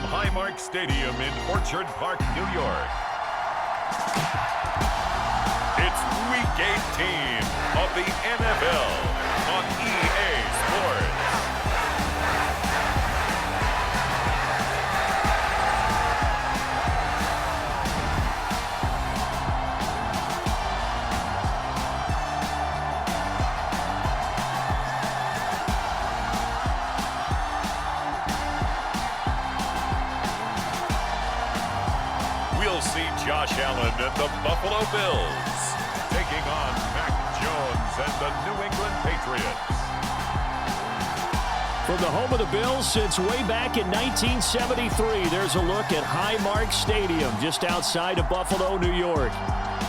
Highmark Stadium in Orchard Park, New York. It's Week 18 of the NFL on EA Sports. We'll see Josh Allen and the Buffalo Bills taking on Mac Jones and the New England Patriots. From the home of the Bills since way back in 1973, there's a look at Highmark Stadium just outside of Buffalo, New York.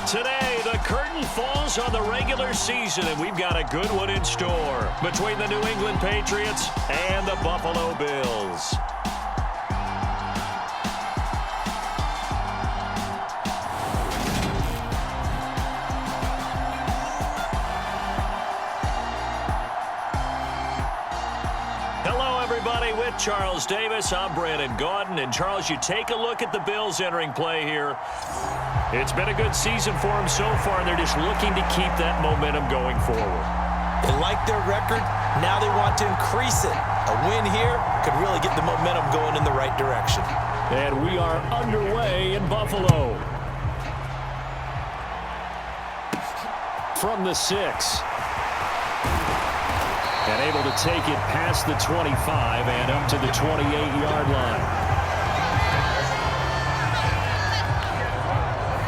Today, the curtain falls on the regular season, and we've got a good one in store between the New England Patriots and the Buffalo Bills. With Charles Davis, I'm Brandon Gaudin. And Charles, you take a look at the Bills entering play here. It's been a good season for them so far, and they're just looking to keep that momentum going forward. They like their record. Now they want to increase it. A win here could really get the momentum going in the right direction. And we are underway in Buffalo. From the 6. And able to take it past the 25 and up to the 28-yard line.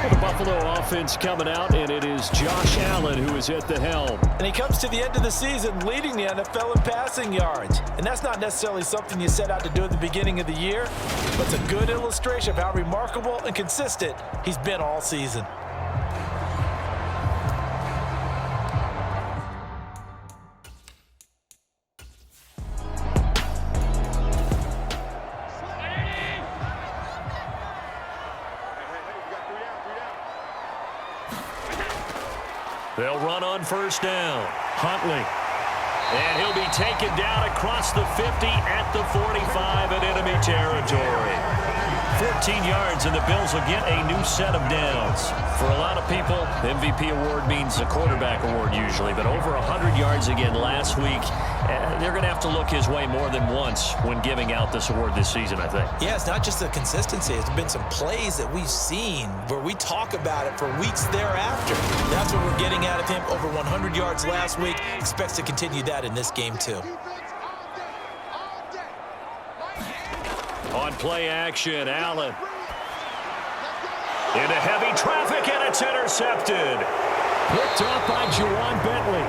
The Buffalo offense coming out, and it is Josh Allen who is at the helm. And he comes to the end of the season leading the NFL in passing yards. And that's not necessarily something you set out to do at the beginning of the year, but it's a good illustration of how remarkable and consistent he's been all season. They'll run on first down. Huntley. And he'll be taken down across the 50 at the 45 in enemy territory. 14 yards, and the Bills will get a new set of downs. For a lot of people, the MVP award means a quarterback award usually, but over 100 yards again last week. They're going to have to look his way more than once when giving out this award this season, I think. Yeah, it's not just the consistency. It's been some plays that we've seen where we talk about it for weeks thereafter. That's what we're getting out of him. Over 100 yards last week. Expects to continue that in this game, too. On play action, Allen. Into heavy traffic, and it's intercepted. Picked off by Juwan Bentley.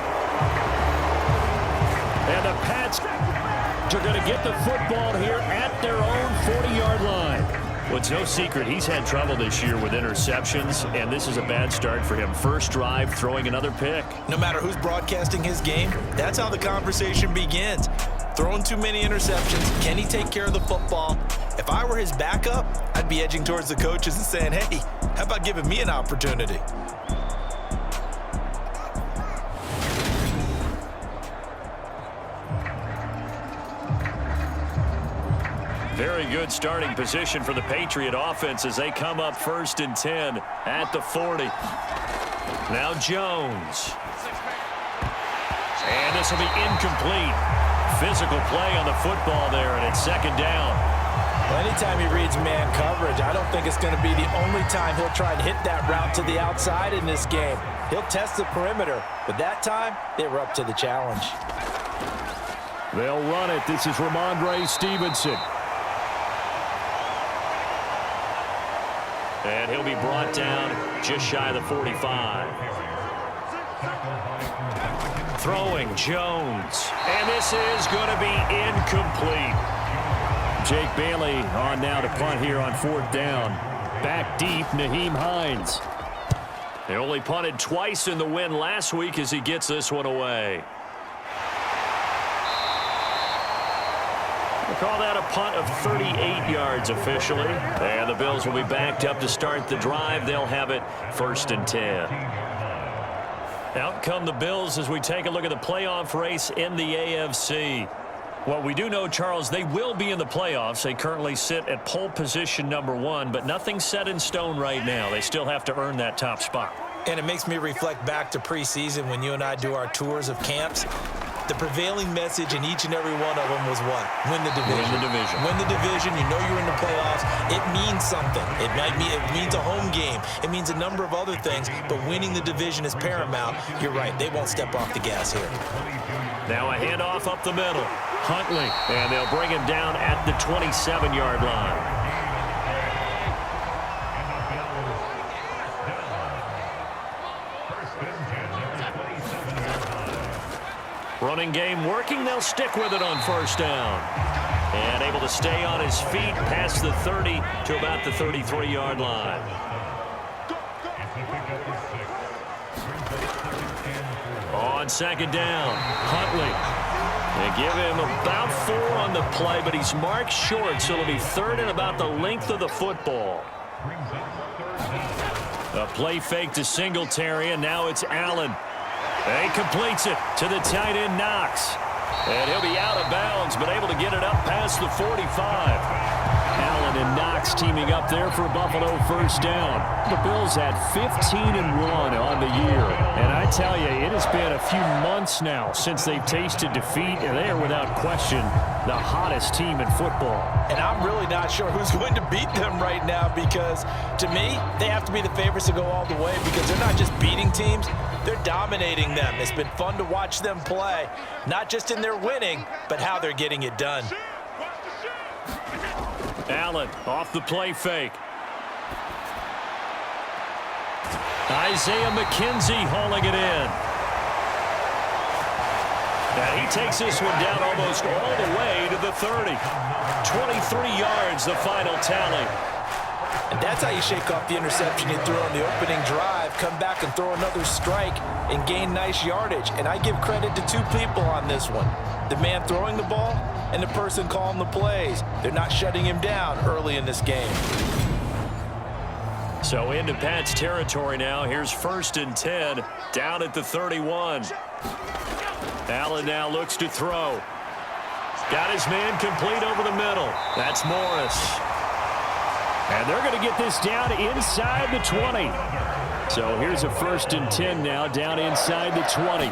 And the Pats are going to get the football here at their own 40-yard line. Well, it's no secret he's had trouble this year with interceptions, and this is a bad start for him. First drive, throwing another pick. No matter who's broadcasting his game, that's how the conversation begins. Throwing too many interceptions. Can he take care of the football? If I were his backup, I'd be edging towards the coaches and saying, hey, how about giving me an opportunity? Very good starting position for the Patriot offense as they come up 1st and 10 at the 40. Now Jones. And this will be incomplete. Physical play on the football there, and it's 2nd down. Well, anytime he reads man coverage, I don't think it's going to be the only time he'll try and hit that route to the outside in this game. He'll test the perimeter, but that time they were up to the challenge. They'll run it. This is Ramondre Stevenson. And he'll be brought down just shy of the 45. Throwing Jones. And this is going to be incomplete. Jake Bailey on now to punt here on 4th down. Back deep, Nyheim Hines. They only punted twice in the win last week as he gets this one away. We'll call that a punt of 38 yards officially. And the Bills will be backed up to start the drive. They'll have it 1st and 10. Out come the Bills as we take a look at the playoff race in the AFC. Well, we do know, Charles, they will be in the playoffs. They currently sit at pole position #1, but nothing's set in stone right now. They still have to earn that top spot. And it makes me reflect back to preseason when you and I do our tours of camps. The prevailing message in each and every one of them was what? Win the division. Win the division. Win the division. You know you're in the playoffs. It means something. It means a home game. It means a number of other things, but winning the division is paramount. You're right. They won't step off the gas here. Now a handoff up the middle. Huntley, and they'll bring him down at the 27-yard line. Running game working. They'll stick with it on first down. And able to stay on his feet past the 30 to about the 33-yard line. On second down, Huntley. They give him about 4 on the play, but he's marked short, so it'll be 3rd and about the length of the football. A play fake to Singletary, and now it's Allen. He completes it to the tight end, Knox. And he'll be out of bounds, but able to get it up past the 45. Allen and Knox teaming up there for Buffalo first down. The Bills had 15-1 on the year. And I tell you, it has been a few months now since they've tasted defeat, and they are without question the hottest team in football. And I'm really not sure who's going to beat them right now because, to me, they have to be the favorites to go all the way because they're not just beating teams, they're dominating them. It's been fun to watch them play, not just in their winning, but how they're getting it done. Allen off the play fake. Isaiah McKenzie hauling it in. And he takes this one down almost all the way to the 30. 23 yards, the final tally. And that's how you shake off the interception you threw on the opening drive, come back and throw another strike and gain nice yardage. And I give credit to 2 people on this one. The man throwing the ball and the person calling the plays. They're not shutting him down early in this game. So into Pat's territory now. Here's 1st and 10 down at the 31. Allen now looks to throw. Got his man complete over the middle. That's Morris. And they're going to get this down inside the 20. So here's a 1st and 10 now down inside the 20.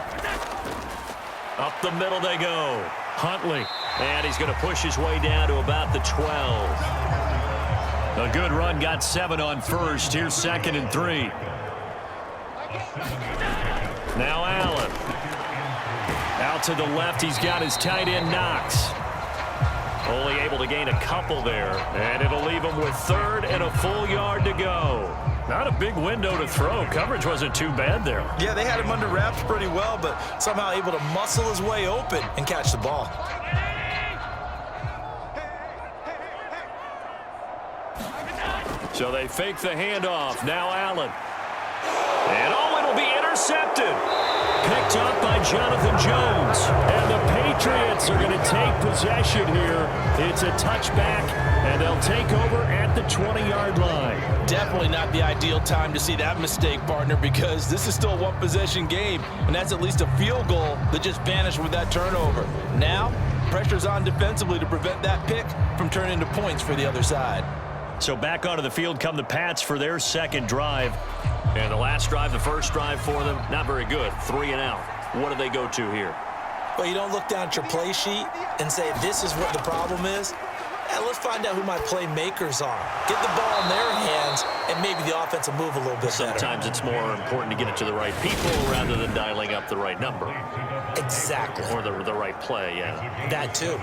Up the middle they go. Huntley. And he's going to push his way down to about the 12. A good run, got 7 on first. Here's 2nd and 3. Now Allen. Out to the left, he's got his tight end, Knox. Only able to gain a couple there. And it'll leave him with 3rd and a full yard to go. Not a big window to throw. Coverage wasn't too bad there. Yeah, they had him under wraps pretty well, but somehow able to muscle his way open and catch the ball. So they fake the handoff. Now Allen. And it'll be intercepted. Picked up by Jonathan Jones. And the Patriots are going to take possession here. It's a touchback, and they'll take over at the 20-yard line. Definitely not the ideal time to see that mistake, partner, because this is still a one-possession game, and that's at least a field goal that just vanished with that turnover. Now, pressure's on defensively to prevent that pick from turning into points for the other side. So back onto the field come the Pats for their 2nd drive. And the last drive, the first drive for them, not very good. 3 and out. What do they go to here? Well, you don't look down at your play sheet and say, this is what the problem is. Let's find out who my playmakers are. Get the ball in their hands, and maybe the offense will move a little bit better. Sometimes it's more important to get it to the right people rather than dialing up the right number. Exactly. Or the right play, yeah. That too.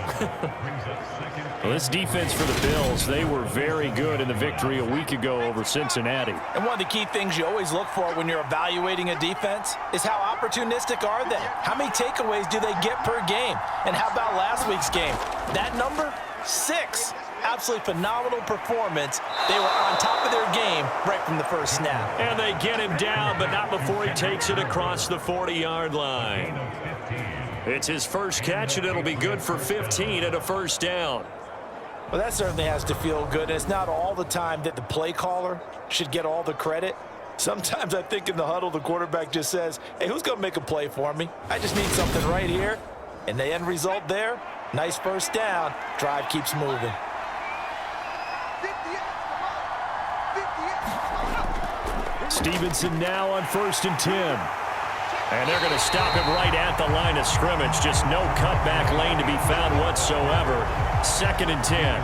Well, this defense for the Bills, they were very good in the victory a week ago over Cincinnati. And one of the key things you always look for when you're evaluating a defense is how opportunistic are they? How many takeaways do they get per game? And how about last week's game? That number? 6. Absolutely phenomenal performance. They were on top of their game right from the first snap. And they get him down, but not before he takes it across the 40-yard line. It's his first catch, and it'll be good for 15 at a first down. Well, that certainly has to feel good. And it's not all the time that the play caller should get all the credit. Sometimes I think in the huddle, the quarterback just says, hey, who's going to make a play for me? I just need something right here. And the end result there, Nice first down. Drive keeps moving. Stevenson now on 1st and 10. And they're going to stop him right at the line of scrimmage. Just no cutback lane to be found whatsoever. 2nd and 10.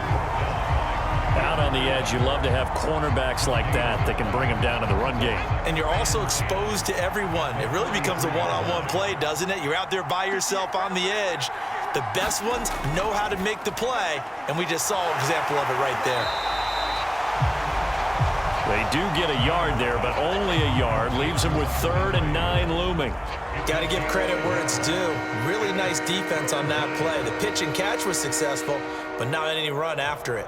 Out on the edge, you love to have cornerbacks like that can bring him down in the run game. And you're also exposed to everyone. It really becomes a one-on-one play, doesn't it? You're out there by yourself on the edge. The best ones know how to make the play, and we just saw an example of it right there. They do get a yard there, but only a yard. Leaves them with 3rd and 9 looming. Got to give credit where it's due. Really nice defense on that play. The pitch and catch was successful, but not any run after it.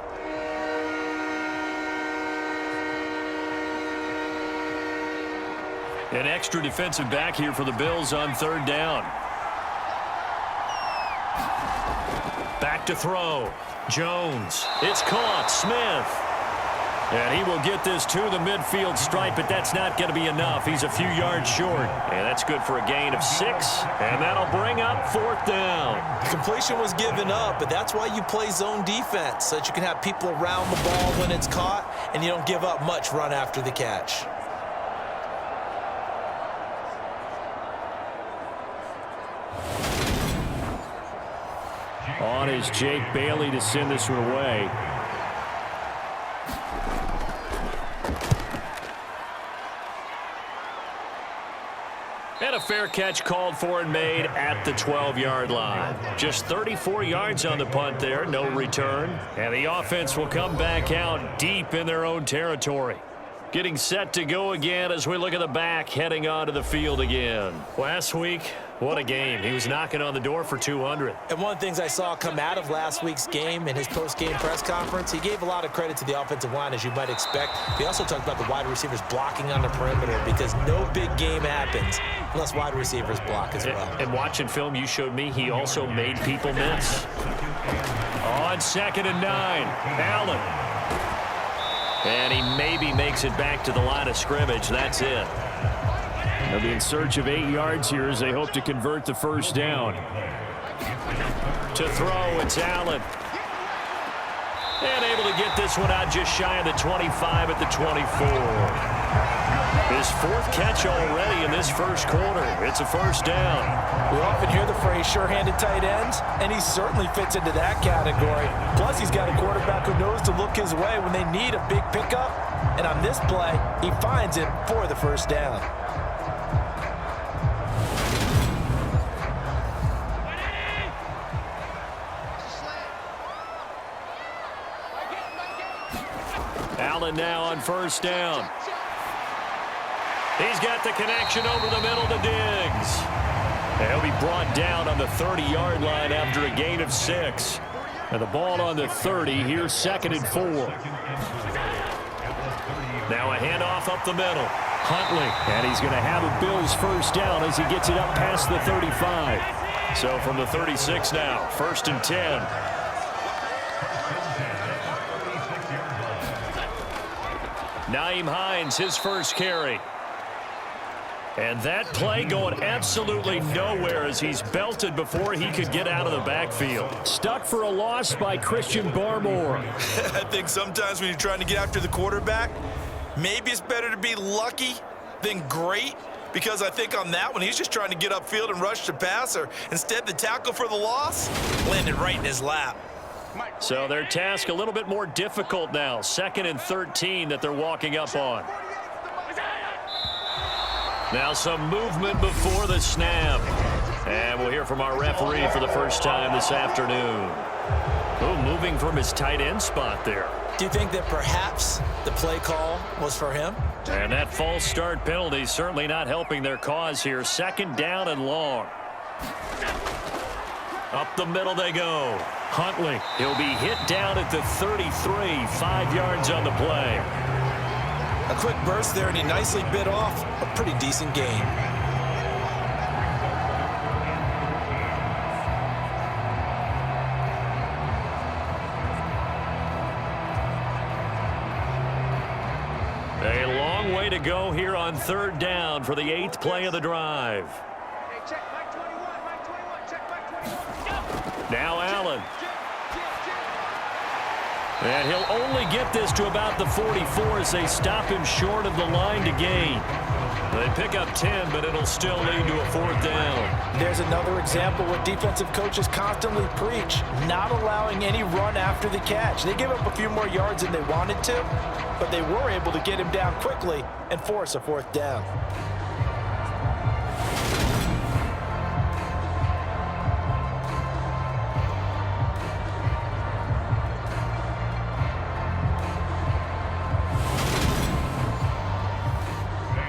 An extra defensive back here for the Bills on 3rd down. Back to throw. Jones. It's caught. Smith. And he will get this to the midfield stripe, but that's not going to be enough. He's a few yards short. And that's good for a gain of 6. And that'll bring up 4th down. Completion was given up, but that's why you play zone defense, so that you can have people around the ball when it's caught, and you don't give up much run after the catch. On is Jake Bailey to send this one away. And a fair catch called for and made at the 12-yard line. Just 34 yards on the punt there, no return. And the offense will come back out deep in their own territory. Getting set to go again as we look at the back heading onto the field again. Last week, what a game. He was knocking on the door for 200. And one of the things I saw come out of last week's game in his post-game press conference, he gave a lot of credit to the offensive line, as you might expect. He also talked about the wide receivers blocking on the perimeter, because no big game happens unless wide receivers block as well. And watching film you showed me, he also made people miss. On 2nd and 9, Allen. And he maybe makes it back to the line of scrimmage. That's it. They'll be in search of 8 yards here as they hope to convert the first down. To throw, it's Allen. And able to get this one out just shy of the 25 at the 24. His 4th catch already in this first quarter. It's a first down. We often hear the phrase sure-handed tight ends, and he certainly fits into that category. Plus, he's got a quarterback who knows to look his way when they need a big pickup. And on this play, he finds it for the first down. Allen now on first down. He's got the connection over the middle to Diggs. And he'll be brought down on the 30-yard line after a gain of 6. And the ball on the 30, here's 2nd and 4. Now a handoff up the middle. Huntley, and he's going to have a Bills first down as he gets it up past the 35. So from the 36 now, 1st and 10. Nyheim Hines, his first carry. And that play going absolutely nowhere as he's belted before he could get out of the backfield. Stuck for a loss by Christian Barmore. I think sometimes when you're trying to get after the quarterback, maybe it's better to be lucky than great, because I think on that one, he's just trying to get upfield and rush the passer. Instead, the tackle for the loss landed right in his lap. So their task a little bit more difficult now. 2nd and 13 that they're walking up on. Now some movement before the snap. And we'll hear from our referee for the first time this afternoon. Oh, moving from his tight end spot there. Do you think that perhaps the play call was for him? And that false start penalty certainly not helping their cause here. 2nd down and long. Up the middle they go. Huntley, he'll be hit down at the 33, 5 yards on the play. A quick burst there, and he nicely bit off a pretty decent gain. A long way to go here on 3rd down for the 8th play of the drive. Now Allen. And he'll only get this to about the 44 as they stop him short of the line to gain. They pick up 10, but it'll still lead to a 4th down. There's another example what defensive coaches constantly preach, not allowing any run after the catch. They give up a few more yards than they wanted to, but they were able to get him down quickly and force a 4th down.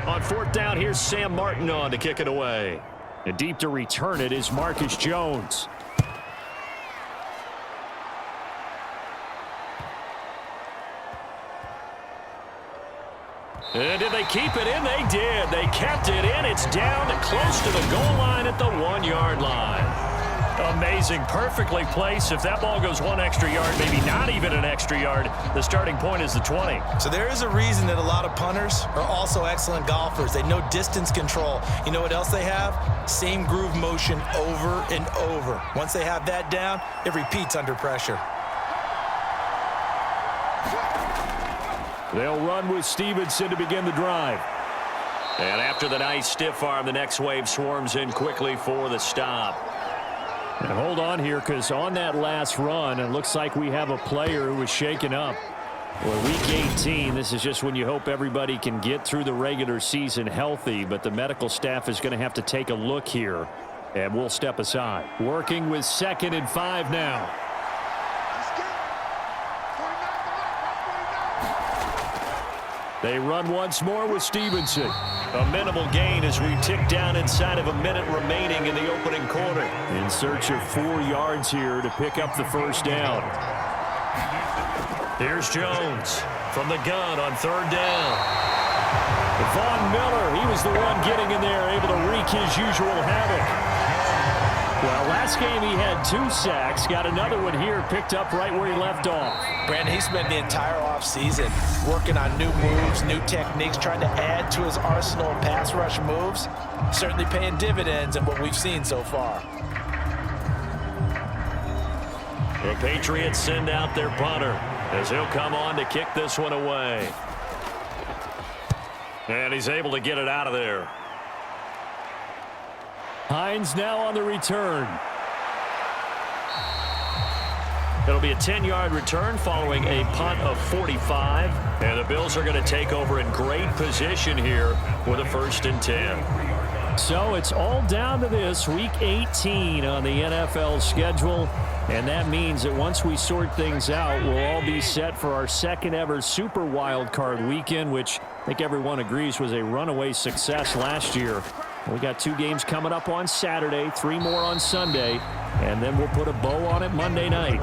On 4th down, here's Sam Martin on to kick it away. And deep to return it is Marcus Jones. And did they keep it in? They did. They kept it in. It's down close to the goal line at the 1-yard line. Amazing. Perfectly placed. If that ball goes 1 extra yard, maybe not even an extra yard, the starting point is the 20. So there is a reason that a lot of punters are also excellent golfers. They know distance control. You know what else they have? Same groove motion over and over. Once they have that down, it repeats under pressure. They'll run with Stevenson to begin the drive. And after the nice stiff arm, the next wave swarms in quickly for the stop. And hold on here, because on that last run, it looks like we have a player who was shaken up. Well, week 18, this is just when you hope everybody can get through the regular season healthy, but the medical staff is going to have to take a look here, and we'll step aside. Working with 2nd and 5 now. They run once more with Stevenson. A minimal gain as we tick down inside of a minute remaining in the opening quarter. In search of 4 yards here to pick up the 1st down. Here's Jones from the gun on 3rd down. Von Miller, he was the one getting in there, able to wreak his usual havoc. Well, last game he had 2 sacks. Got another one here, picked up right where he left off. Brandon, he spent the entire offseason working on new moves, new techniques, trying to add to his arsenal of pass rush moves. Certainly paying dividends in what we've seen so far. The Patriots send out their punter as he'll come on to kick this one away. And he's able to get it out of there. Hines now on the return. It'll be a 10-yard return following a punt of 45. And the Bills are going to take over in great position here with a 1st and 10. So it's all down to this, week 18 on the NFL schedule. And that means that once we sort things out, we'll all be set for our 2nd ever Super Wild Card weekend, which I think everyone agrees was a runaway success last year. We got 2 games coming up on Saturday, 3 more on Sunday, and then we'll put a bow on it Monday night.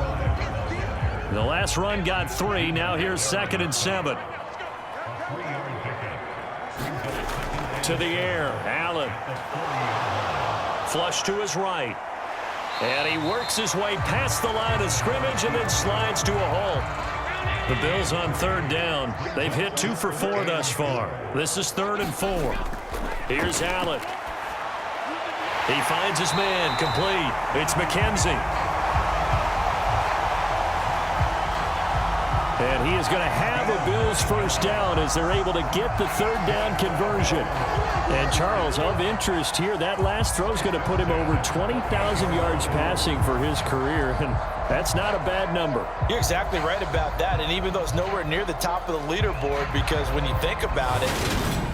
The last run got 3. Now here's 2nd and 7. To the air, Allen. Flush to his right. And he works his way past the line of scrimmage and then slides to a halt. The Bills on 3rd down. They've hit 2 for 4 thus far. This is 3rd and 4. Here's Allen. He finds his man, complete. It's McKenzie. And he is going to have a Bills 1st down as they're able to get the 3rd down conversion. And Charles, of interest here, that last throw is going to put him over 20,000 yards passing for his career. And that's not a bad number. You're exactly right about that. And even though it's nowhere near the top of the leaderboard, because when you think about it,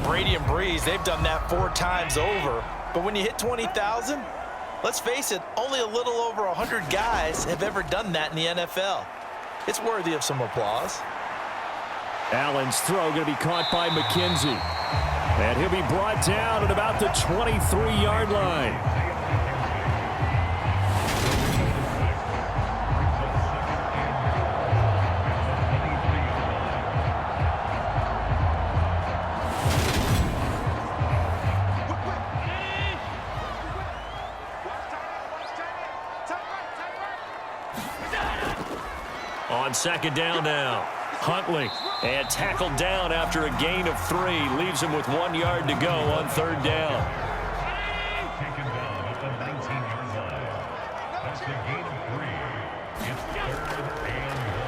Brady and Breeze, they've done that 4 times over. But when you hit 20,000, let's face it, only a little over 100 guys have ever done that in the NFL. It's worthy of some applause. Allen's throw going to be caught by McKenzie. And he'll be brought down at about the 23-yard line. On 2nd down now, Huntley, and tackled down after a gain of 3. Leaves him with 1 yard to go on 3rd down.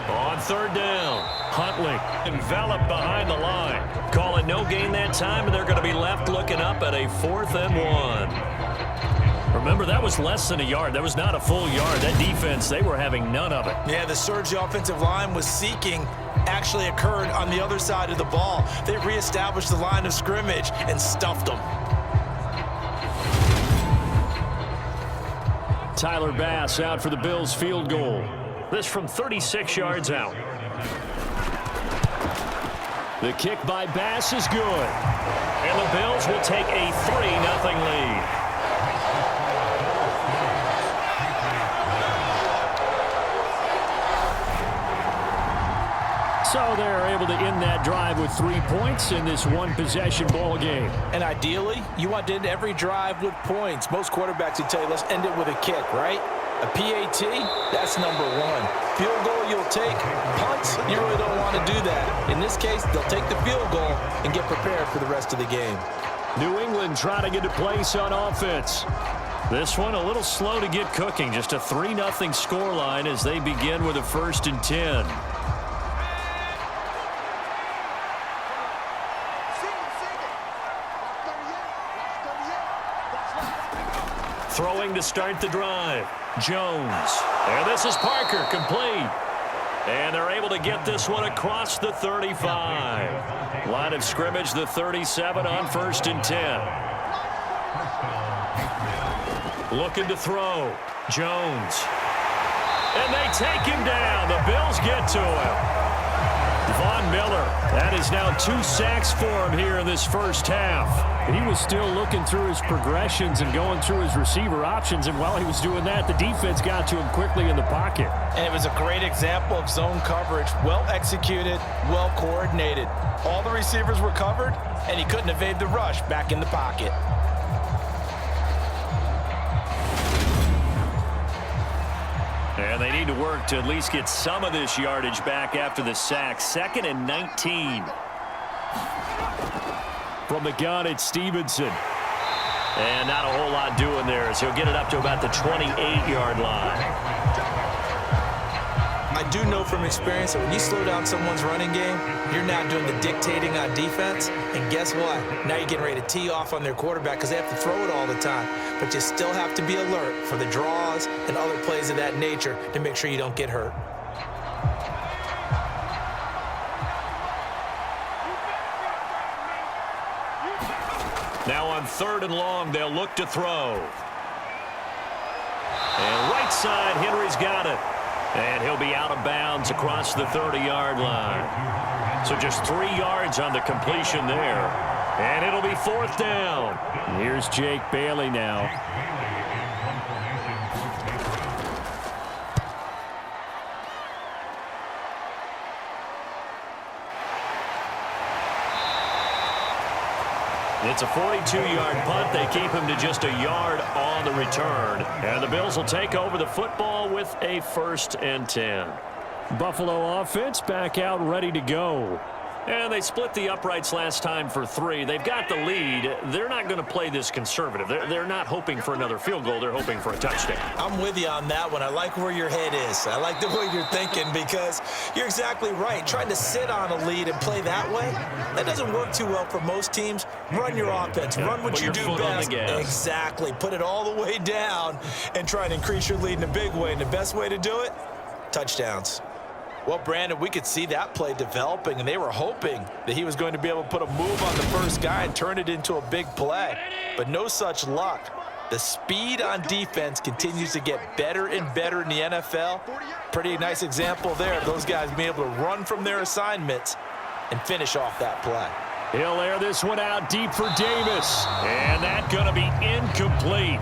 On third down, Huntley enveloped behind the line. Call it no gain that time, and they're going to be left looking up at a 4th and 1. Remember, that was less than a yard. That was not a full yard. That defense, they were having none of it. Yeah, the surge the offensive line was seeking actually occurred on the other side of the ball. They reestablished the line of scrimmage and stuffed them. Tyler Bass out for the Bills field goal. This from 36 yards out. The kick by Bass is good. And the Bills will take a 3-0 lead. So they're able to end that drive with 3 points in this one-possession ball game. And ideally, you want to end every drive with points. Most quarterbacks would tell you, let's end it with a kick, right? A PAT, that's number 1. Field goal you'll take. Punts, you really don't want to do that. In this case, they'll take the field goal and get prepared for the rest of the game. New England trying to get to place on offense. This one a little slow to get cooking. Just a 3-0 scoreline as they begin with a 1st and 10. Throwing to start the drive. Jones. And this is Parker, complete. And they're able to get this one across the 35. Line of scrimmage, the 37 on 1st and 10. Looking to throw. Jones. And they take him down. The Bills get to him. Von Miller, that is now 2 sacks for him here in this first half. He was still looking through his progressions and going through his receiver options, and while he was doing that, the defense got to him quickly in the pocket. And it was a great example of zone coverage. Well executed, well coordinated. All the receivers were covered, and he couldn't evade the rush back in the pocket. And they need to work to at least get some of this yardage back after the sack. 2nd and 19. From the gun, it's Stevenson. And not a whole lot doing there as he'll get it up to about the 28-yard line. I do know from experience that when you slow down someone's running game, you're now doing the dictating on defense. And guess what? Now you're getting ready to tee off on their quarterback because they have to throw it all the time. But you still have to be alert for the draws and other plays of that nature to make sure you don't get hurt. Now on 3rd and long, they'll look to throw. And right side, Henry's got it. And he'll be out of bounds across the 30-yard line. So just 3 yards on the completion there. And it'll be 4th down. Here's Jake Bailey now. It's a 42-yard punt. They keep him to just a yard on the return. And the Bills will take over the football with a 1st and 10. Buffalo offense back out ready to go. And they split the uprights last time for 3. They've got the lead. They're not going to play this conservative. They're not hoping for another field goal. They're hoping for a touchdown. I'm with you on that one. I like where your head is. I like the way you're thinking because you're exactly right. Trying to sit on a lead and play that way, that doesn't work too well for most teams. Run your offense. Run what you do best. Exactly. Put it all the way down and try and increase your lead in a big way. And the best way to do it, touchdowns. Well, Brandon, we could see that play developing, and they were hoping that he was going to be able to put a move on the first guy and turn it into a big play. But no such luck. The speed on defense continues to get better and better in the NFL. Pretty nice example there of those guys being able to run from their assignments and finish off that play. He'll air this one out deep for Davis. And that's going to be incomplete.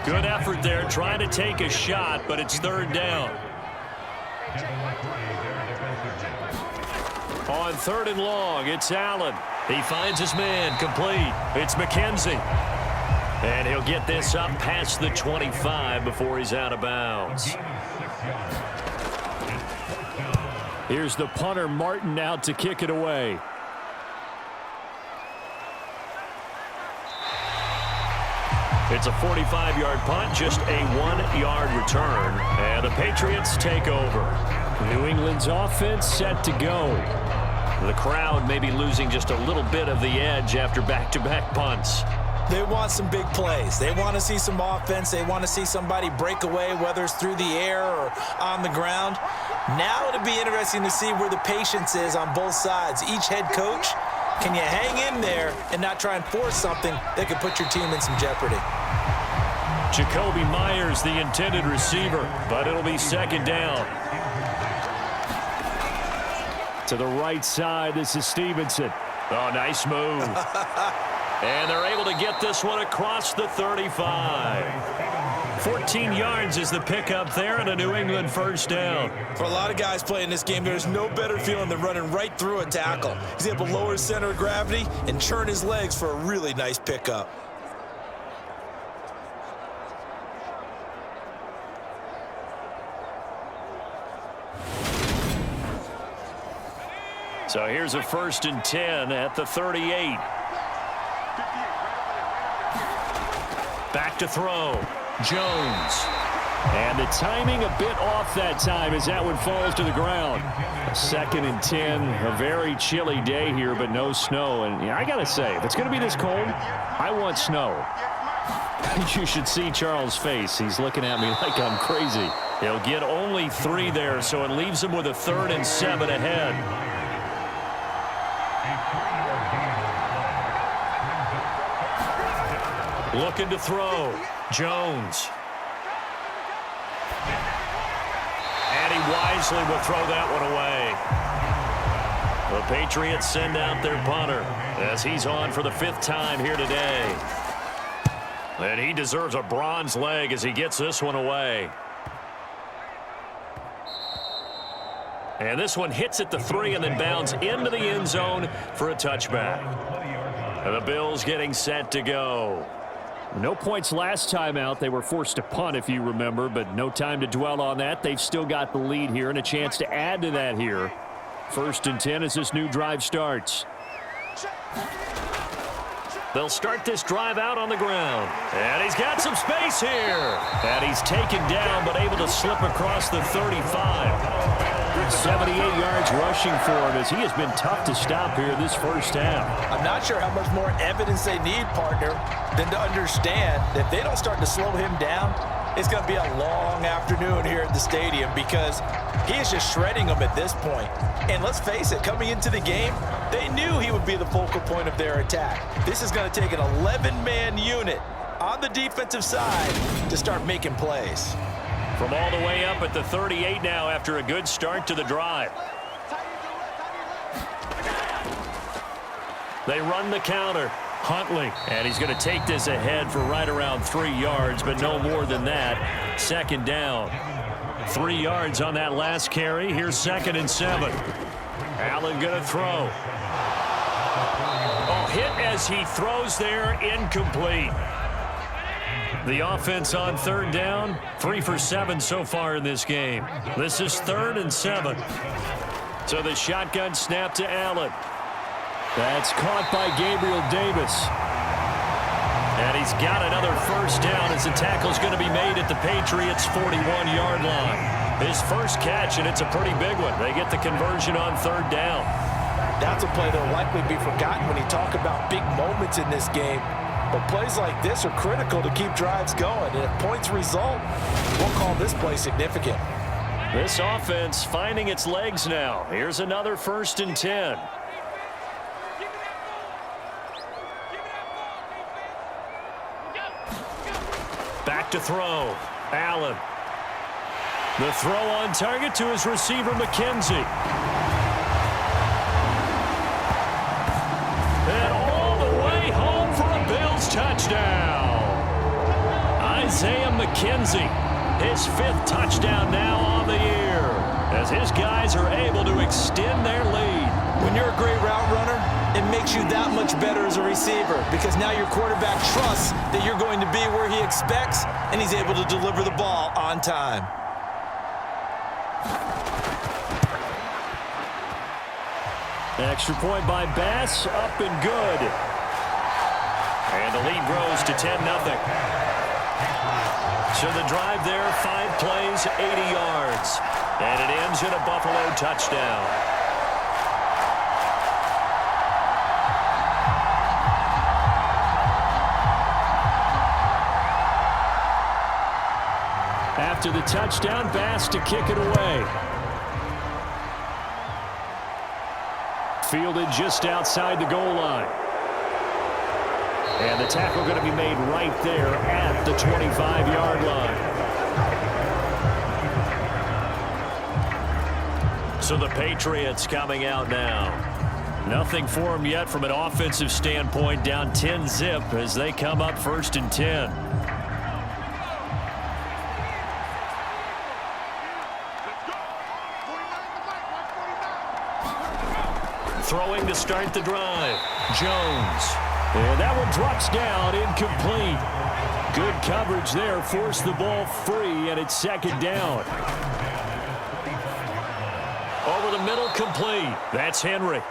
Good effort there trying to take a shot, but it's 3rd down. On 3rd and long, it's Allen. He finds his man, complete. It's McKenzie. And he'll get this up past the 25 before he's out of bounds. Here's the punter, Martin, out to kick it away. It's a 45-yard punt, just a 1-yard return, and the Patriots take over. New England's offense set to go. The crowd may be losing just a little bit of the edge after back-to-back punts. They want some big plays. They want to see some offense. They want to see somebody break away, whether it's through the air or on the ground. Now it'll be interesting to see where the patience is on both sides. Each head coach, can you hang in there and not try and force something that could put your team in some jeopardy? Jacoby Myers, the intended receiver, but it'll be second down. To the right side, this is Stevenson. Oh, nice move. And they're able to get this one across the 35. 14 yards is the pickup there and a New England first down. For a lot of guys playing this game, there's no better feeling than running right through a tackle. He's able to lower his center of gravity and churn his legs for a really nice pickup. So here's a 1st and 10 at the 38. Back to throw. Jones. And the timing a bit off that time as that one falls to the ground. 2nd and 10, a very chilly day here, but no snow. And I got to say, if it's going to be this cold, I want snow. You should see Charles' face. He's looking at me like I'm crazy. He'll get only 3 there, so it leaves him with a 3rd and 7 ahead. Looking to throw. Jones. And he wisely will throw that one away. The Patriots send out their punter as he's on for the 5th time here today. And he deserves a bronze leg as he gets this one away. And this one hits at the 3 and then bounds into the end zone for a touchback. And the Bills getting set to go. No points last time out. They were forced to punt, if you remember, but no time to dwell on that. They've still got the lead here and a chance to add to that here. 1st and 10 as this new drive starts. They'll start this drive out on the ground. And he's got some space here. And he's taken down but able to slip across the 35. 78 yards rushing for him as he has been tough to stop here this first half. I'm not sure how much more evidence they need, partner, than to understand that if they don't start to slow him down, it's going to be a long afternoon here at the stadium because he is just shredding them at this point. And let's face it, coming into the game, they knew he would be the focal point of their attack. This is going to take an 11-man unit on the defensive side to start making plays. From all the way up at the 38 now after a good start to the drive. They run the counter. Huntley, and he's going to take this ahead for right around 3 yards, but no more than that. 2nd down. 3 yards on that last carry. Here's 2nd and 7. Allen going to throw. Oh, hit as he throws there, incomplete. The offense on 3rd down, 3 for 7 so far in this game. This is 3rd and 7. So the shotgun snap to Allen. That's caught by Gabriel Davis. And he's got another first down as the tackle's going to be made at the Patriots' 41-yard line. His first catch, and it's a pretty big one. They get the conversion on 3rd down. That's a play that will likely be forgotten when you talk about big moments in this game. But plays like this are critical to keep drives going. And if points result, we'll call this play significant. This offense finding its legs now. Here's another 1st and 10. Back to throw. Allen. The throw on target to his receiver, McKenzie. And all the way home for a Bills touchdown. Isaiah McKenzie, his 5th touchdown now on the year, as his guys are able to extend their lead. When you're a great route runner, it makes you that much better as a receiver because now your quarterback trusts that you're going to be where he expects, and he's able to deliver the ball on time. Extra point by Bass, up and good. And the lead grows to 10-0. So the drive there, 5 plays, 80 yards. And it ends in a Buffalo touchdown. After the touchdown, Bass to kick it away. Fielded just outside the goal line. And the tackle going to be made right there at the 25-yard line. So the Patriots coming out now. Nothing for them yet from an offensive standpoint, down 10-zip as they come up 1st and 10. Throwing to start the drive. Jones. And that one drops down, incomplete. Good coverage there, forced the ball free, and it's 2nd down. Over the middle, complete. That's Henry.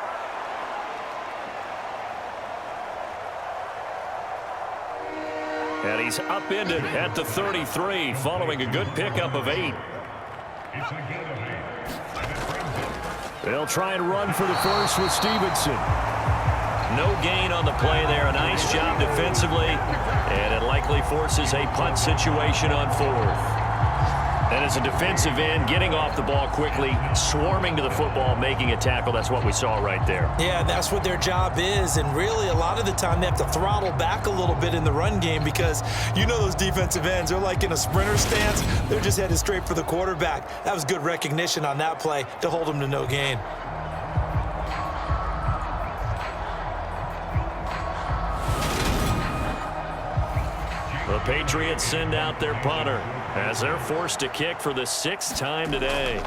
And he's upended at the 33, following a good pickup of 8. They'll try and run for the first with Stevenson. No gain on the play there. A nice job defensively. And it likely forces a punt situation on 4th. And as a defensive end, getting off the ball quickly, swarming to the football, making a tackle. That's what we saw right there. Yeah, that's what their job is. And really, a lot of the time, they have to throttle back a little bit in the run game because you know those defensive ends, they're like in a sprinter stance. They're just headed straight for the quarterback. That was good recognition on that play to hold them to no gain. The Patriots send out their punter as they're forced to kick for the 6th time today.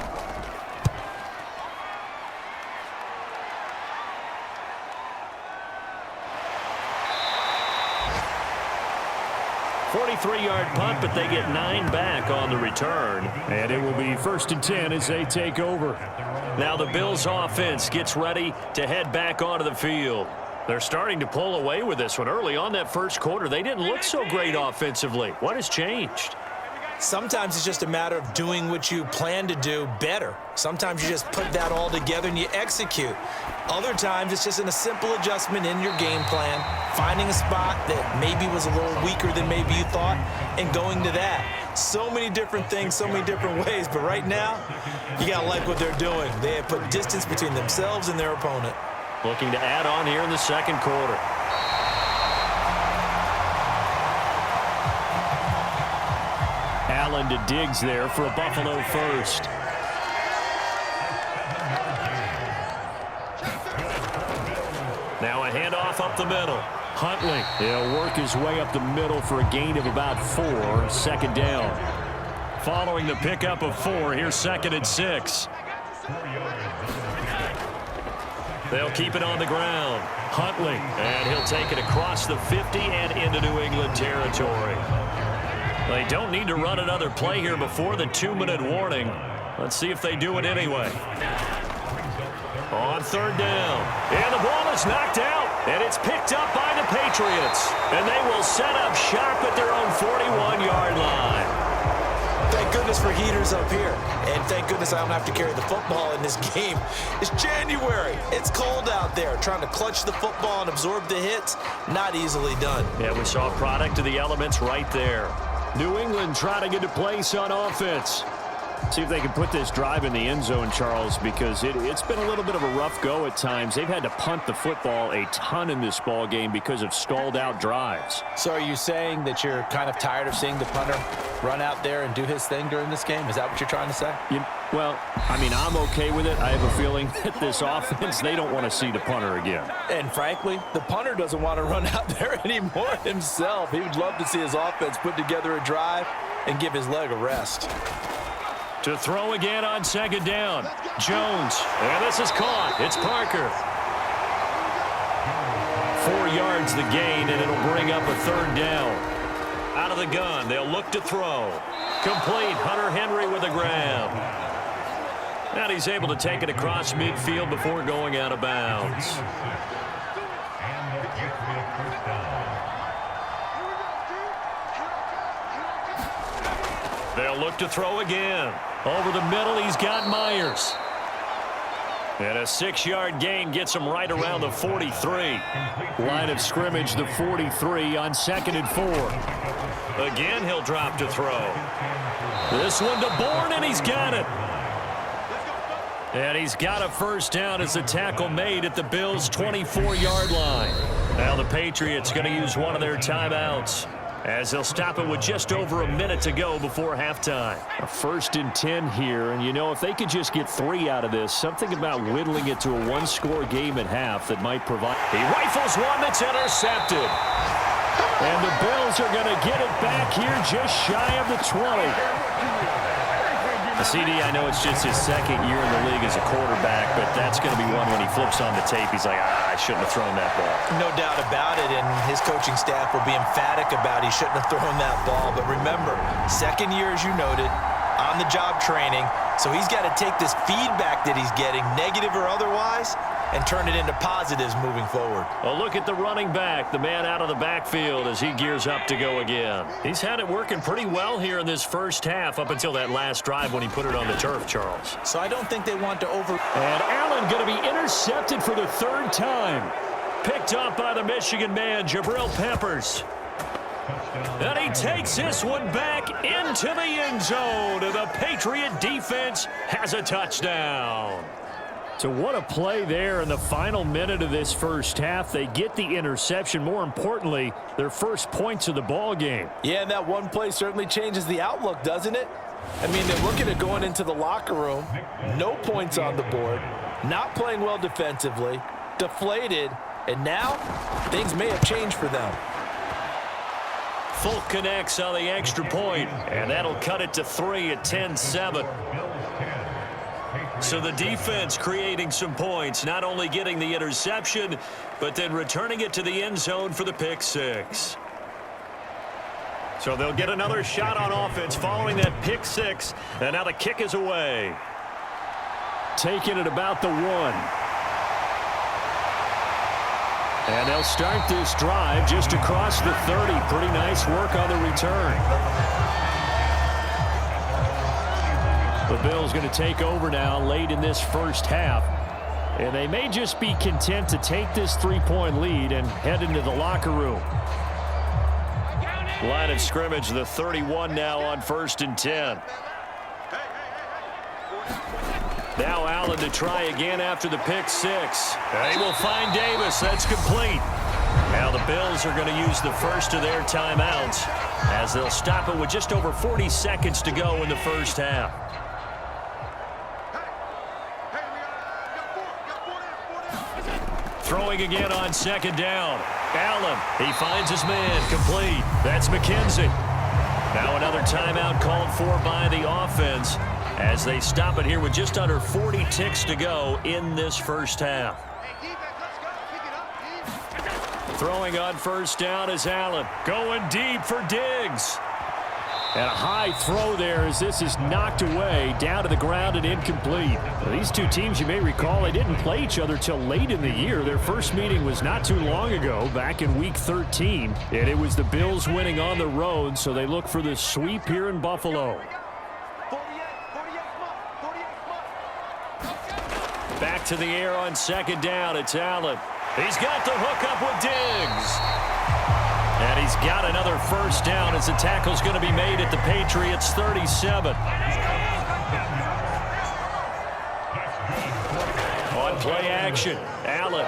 "43-yard punt, but they get 9 back on the return. And it will be 1st and 10 as they take over. Now the Bills offense gets ready to head back onto the field. They're starting to pull away with this one. Early on that first quarter, they didn't look so great offensively. What has changed? Sometimes it's just a matter of doing what you plan to do better. Sometimes you just put that all together and you execute. Other times it's just in a simple adjustment in your game plan, finding a spot that maybe was a little weaker than maybe you thought, and going to that. So many different things, so many different ways, but right now, you got to like what they're doing. They have put distance between themselves and their opponent. Looking to add on here in the second quarter. Allen to Diggs there for a Buffalo first. Now a handoff up the middle. Huntley, he'll work his way up the middle for a gain of about 4, 2nd down. Following the pickup of 4, here's 2nd and 6. They'll keep it on the ground. Huntley, and he'll take it across the 50 and into New England territory. They don't need to run another play here before the 2-minute warning. Let's see if they do it anyway. On 3rd down. And the ball is knocked out. And it's picked up by the Patriots. And they will set up shop at their own 41-yard line. Thank goodness for heaters up here. And thank goodness I don't have to carry the football in this game. It's January. It's cold out there. Trying to clutch the football and absorb the hits, not easily done. Yeah, we saw a product of the elements right there. New England trying to get to place on offense. See if they can put this drive in the end zone, Charles, because it's been a little bit of a rough go at times. They've had to punt the football a ton in this ball game because of stalled-out drives. So are you saying that you're kind of tired of seeing the punter run out there and do his thing during this game? Is that what you're trying to say? Well, I mean, I'm okay with it. I have a feeling that this offense, they don't want to see the punter again. And frankly, the punter doesn't want to run out there anymore himself. He would love to see his offense put together a drive and give his leg a rest. To throw again on 2nd down. Jones. And this is caught. It's Parker. 4 yards the gain, and it'll bring up a 3rd down. Out of the gun, they'll look to throw. Complete. Hunter Henry with a grab. And he's able to take it across midfield before going out of bounds. They'll look to throw again. Over the middle, he's got Myers. And a 6-yard gain gets him right around the 43. Line of scrimmage, the 43 on 2nd and 4. Again, he'll drop to throw. This one to Bourne, and he's got it. And he's got a first down as the tackle made at the Bills' 24-yard line. Now the Patriots going to use one of their timeouts, as they'll stop it with just over a minute to go before halftime. A 1st and 10 here, and you know, if they could just get 3 out of this, something about whittling it to a 1-score game at half that might provide. He rifles one that's intercepted. And the Bills are going to get it back here just shy of the 20. CD, I know it's just his 2nd year in the league as a quarterback, but that's going to be one when he flips on the tape, he's like, I shouldn't have thrown that ball. No doubt about it, and his coaching staff will be emphatic about he shouldn't have thrown that ball. But remember, 2nd year, as you noted, on-the-job training, so he's got to take this feedback that he's getting, negative or otherwise, and turn it into positives moving forward. A look at the running back, the man out of the backfield as he gears up to go again. He's had it working pretty well here in this first half up until that last drive when he put it on the turf, Charles. So I don't think they want to over... And Allen going to be intercepted for the 3rd time. Picked up by the Michigan man, Jabril Peppers. And he takes this one back into the end zone, and the Patriot defense has a touchdown. So what a play there in the final minute of this first half. They get the interception. More importantly, their first points of the ball game. Yeah, and that one play certainly changes the outlook, doesn't it? I mean, they're looking at going into the locker room, no points on the board, not playing well defensively, deflated, and now things may have changed for them. Folk connects on the extra point, and that'll cut it to 3 at 10-7. So the defense creating some points, not only getting the interception, but then returning it to the end zone for the pick 6. So they'll get another shot on offense following that pick 6, and now the kick is away. Taking it about the 1. And they'll start this drive just across the 30. Pretty nice work on the return. The Bills going to take over now late in this first half. And they may just be content to take this 3-point lead and head into the locker room. Line of scrimmage, the 31 now on 1st and 10. Now Allen to try again after the pick 6. They will find Davis. That's complete. Now the Bills are going to use the first of their timeouts as they'll stop it with just over 40 seconds to go in the first half. Throwing again on 2nd down. Allen, he finds his man, complete. That's McKenzie. Now another timeout called for by the offense as they stop it here with just under 40 ticks to go in this first half. Throwing on 1st down is Allen. Going deep for Diggs. And a high throw there as this is knocked away, down to the ground and incomplete. Now, these two teams, you may recall, they didn't play each other till late in the year. Their first meeting was not too long ago, back in Week 13. And it was the Bills winning on the road, so they look for the sweep here in Buffalo. Back to the air on 2nd down. It's Allen. He's got the hook up with Diggs. And he's got another first down as the tackle's going to be made at the Patriots' 37. On play action, Allen.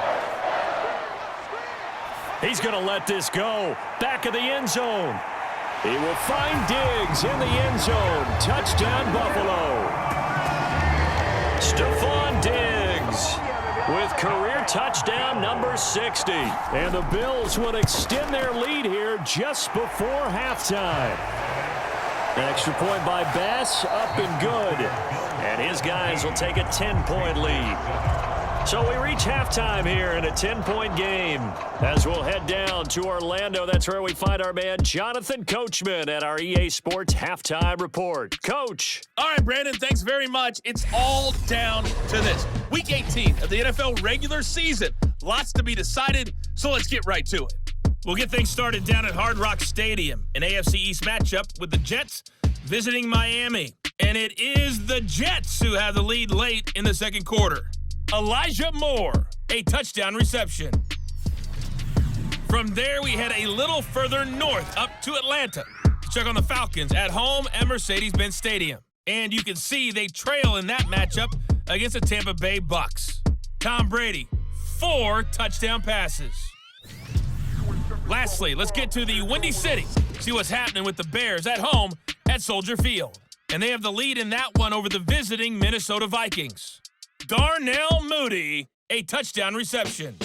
He's going to let this go. Back of the end zone. He will find Diggs in the end zone. Touchdown, Buffalo. Stephon Diggs with career touchdown number 60. And the Bills will extend their lead here just before halftime. An extra point by Bass, up and good. And his guys will take a 10-point lead. So we reach halftime here in a 10-point game. As we'll head down to Orlando, that's where we find our man Jonathan Coachman at our EA Sports Halftime Report. Coach. All right, Brandon, thanks very much. It's all down to this. Week 18 of the NFL regular season. Lots to be decided, so let's get right to it. We'll get things started down at Hard Rock Stadium, an AFC East matchup with the Jets visiting Miami. And it is the Jets who have the lead late in the second quarter. Elijah Moore, a touchdown reception. From there, we head a little further north up to Atlanta to check on the Falcons at home at Mercedes-Benz Stadium. And you can see they trail in that matchup against the Tampa Bay Bucks. Tom Brady, 4 touchdown passes. Lastly, let's get to the Windy City. See what's happening with the Bears at home at Soldier Field. And they have the lead in that one over the visiting Minnesota Vikings. Darnell Mooney, a touchdown reception.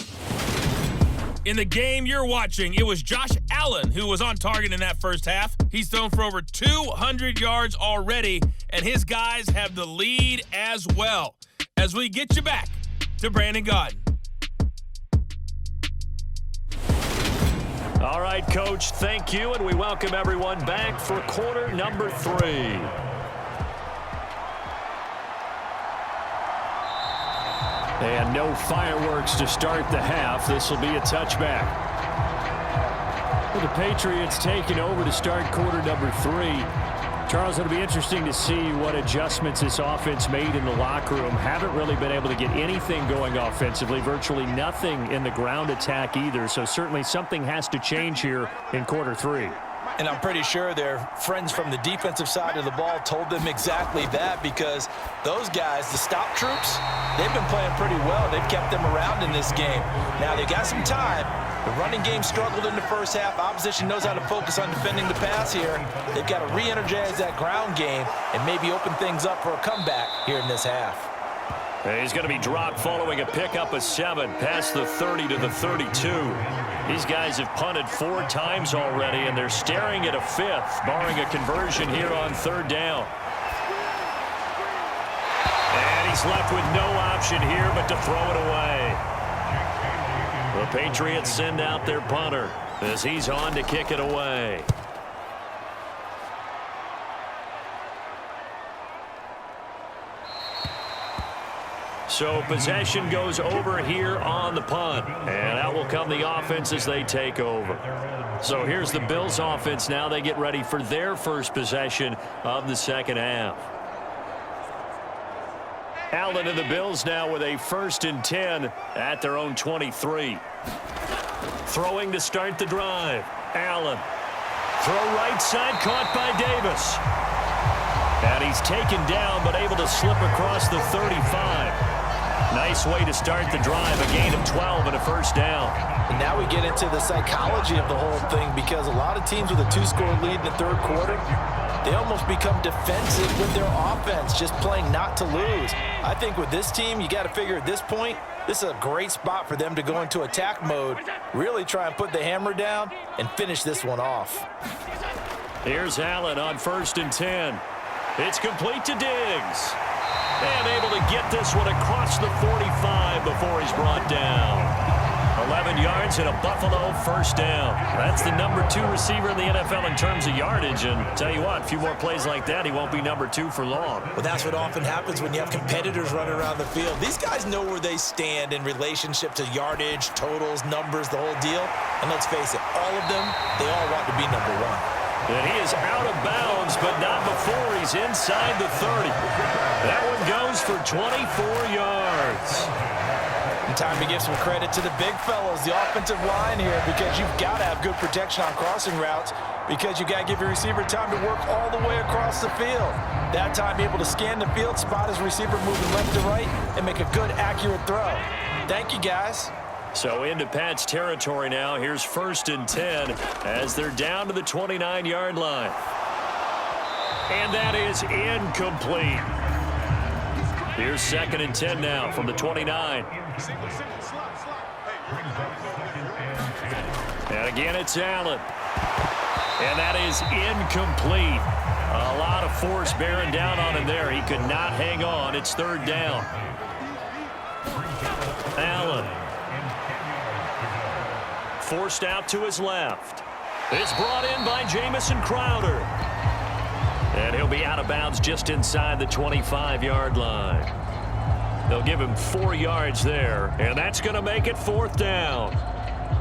In the game you're watching, it was Josh Allen who was on target in that first half. He's thrown for over 200 yards already, and his guys have the lead as well. As we get you back to Brandon Gaudin. All right, Coach, thank you, and we welcome everyone back for quarter number 3. And no fireworks to start the half. This will be a touchback. Well, the Patriots taking over to start quarter number 3. Charles, it'll be interesting to see what adjustments this offense made in the locker room. Haven't really been able to get anything going offensively, virtually nothing in the ground attack either. So certainly something has to change here in quarter 3. And I'm pretty sure their friends from the defensive side of the ball told them exactly that, because those guys, the stop troops, they've been playing pretty well. They've kept them around in this game. Now, they got some time. The running game struggled in the first half. Opposition knows how to focus on defending the pass here. They've got to re-energize that ground game and maybe open things up for a comeback here in this half. He's going to be dropped following a pickup of 7 past the 30 to the 32. These guys have punted 4 times already, and they're staring at a 5th, barring a conversion here on 3rd down. And he's left with no option here but to throw it away. The Patriots send out their punter as he's on to kick it away. So possession goes over here on the punt, and out will come the offense as they take over. So here's the Bills offense now. They get ready for their first possession of the second half. Allen and the Bills now with a 1st and 10 at their own 23. Throwing to start the drive. Allen. Throw right side, caught by Davis. And he's taken down, but able to slip across the 35. Nice way to start the drive, a gain of 12 and a 1st down. And now we get into the psychology of the whole thing, because a lot of teams with a 2-score lead in the 3rd quarter, they almost become defensive with their offense, just playing not to lose. I think with this team, you got to figure at this point, this is a great spot for them to go into attack mode, really try and put the hammer down and finish this one off. Here's Allen on 1st and 10. It's complete to Diggs. And able to get this one across the 45 before he's brought down. 11 yards and a Buffalo 1st down. That's the number 2 receiver in the NFL in terms of yardage. And tell you what, a few more plays like that, he won't be number 2 for long. Well, that's what often happens when you have competitors running around the field. These guys know where they stand in relationship to yardage, totals, numbers, the whole deal. And let's face it, all of them, they all want to be number 1. And he is out of bounds, but not before he's inside the 30. That one goes for 24 yards. And time to give some credit to the big fellows, the offensive line here, because you've got to have good protection on crossing routes, because you got to give your receiver time to work all the way across the field. That time, able to scan the field, spot his receiver moving left to right, and make a good, accurate throw. Thank you, guys. So into Pat's territory now. Here's 1st and 10 as they're down to the 29-yard line. And that is incomplete. Here's 2nd and 10 now from the 29. And again, it's Allen. And that is incomplete. A lot of force bearing down on him there. He could not hang on. It's 3rd down. Allen. Forced out to his left. It's brought in by Jamison Crowder. And he'll be out of bounds just inside the 25-yard line. They'll give him 4 yards there, and that's going to make it 4th down.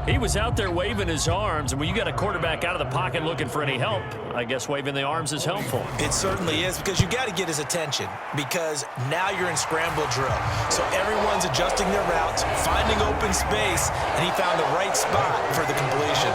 He was out there waving his arms, and when you got a quarterback out of the pocket looking for any help, I guess waving the arms is helpful. It certainly is, because you got to get his attention, because now you're in scramble drill. So everyone's adjusting their routes, finding open space, and he found the right spot for the completion.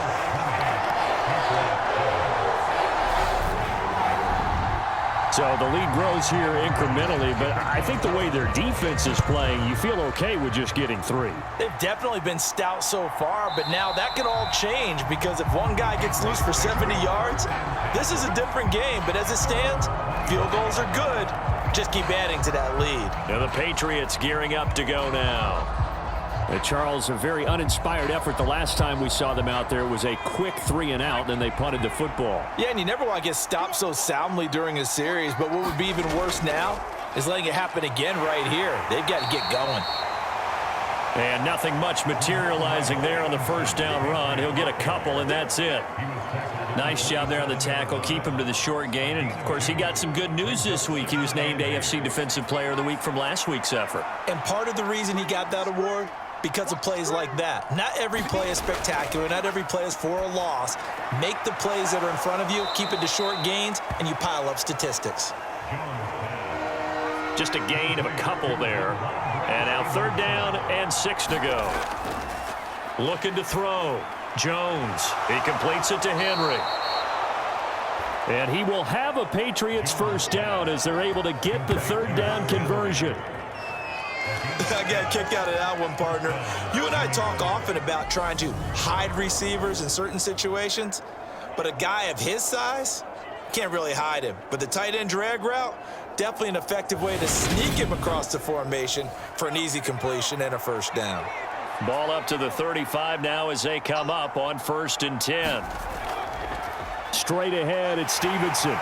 So the lead grows here incrementally, but I think the way their defense is playing, you feel okay with just getting 3. They've definitely been stout so far, but now that could all change, because if one guy gets loose for 70 yards, this is a different game. But as it stands, field goals are good. Just keep adding to that lead. Now the Patriots gearing up to go now. Charles, a very uninspired effort. The last time we saw them out there was a quick 3-and-out, then they punted the football. Yeah, and you never want to get stopped so soundly during a series, but what would be even worse now is letting it happen again right here. They've got to get going. And nothing much materializing there on the first down run. He'll get a couple, and that's it. Nice job there on the tackle. Keep him to the short gain. And, of course, he got some good news this week. He was named AFC Defensive Player of the Week from last week's effort. And part of the reason he got that award, because of plays like that. Not every play is spectacular. Not every play is for a loss. Make the plays that are in front of you, keep it to short gains, and you pile up statistics. Just a gain of a couple there. And now 3rd down and 6 to go. Looking to throw. Jones. He completes it to Henry. And he will have a Patriots first down as they're able to get the 3rd down conversion. I got a kick out of that one, partner. You and I talk often about trying to hide receivers in certain situations, but a guy of his size can't really hide him. But the tight end drag route, definitely an effective way to sneak him across the formation for an easy completion and a first down. Ball up to the 35 now as they come up on 1st and 10. Straight ahead, it's Stevenson.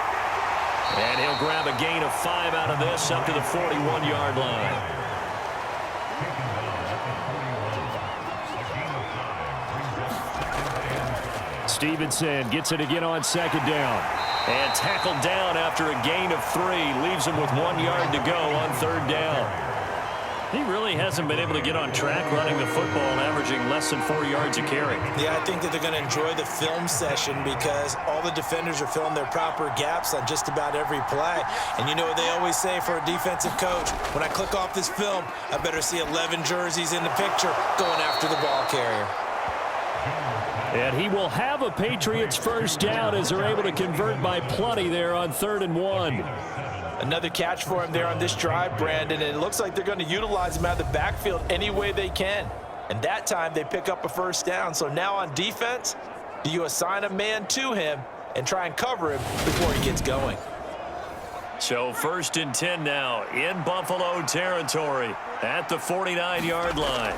And he'll grab a gain of 5 out of this up to the 41-yard line. Stevenson gets it again on 2nd down. And tackled down after a gain of 3. Leaves him with 1 yard to go on 3rd down. He really hasn't been able to get on track running the football and averaging less than 4 yards a carry. Yeah, I think that they're going to enjoy the film session because all the defenders are filling their proper gaps on just about every play. And you know what they always say for a defensive coach? When I click off this film, I better see 11 jerseys in the picture going after the ball carrier. And he will have a Patriots first down as they're able to convert by plenty there on 3rd and 1. Another catch for him there on this drive, Brandon, and it looks like they're going to utilize him out of the backfield any way they can. And that time they pick up a first down. So now on defense, do you assign a man to him and try and cover him before he gets going? So 1st and 10 now in Buffalo territory at the 49-yard line.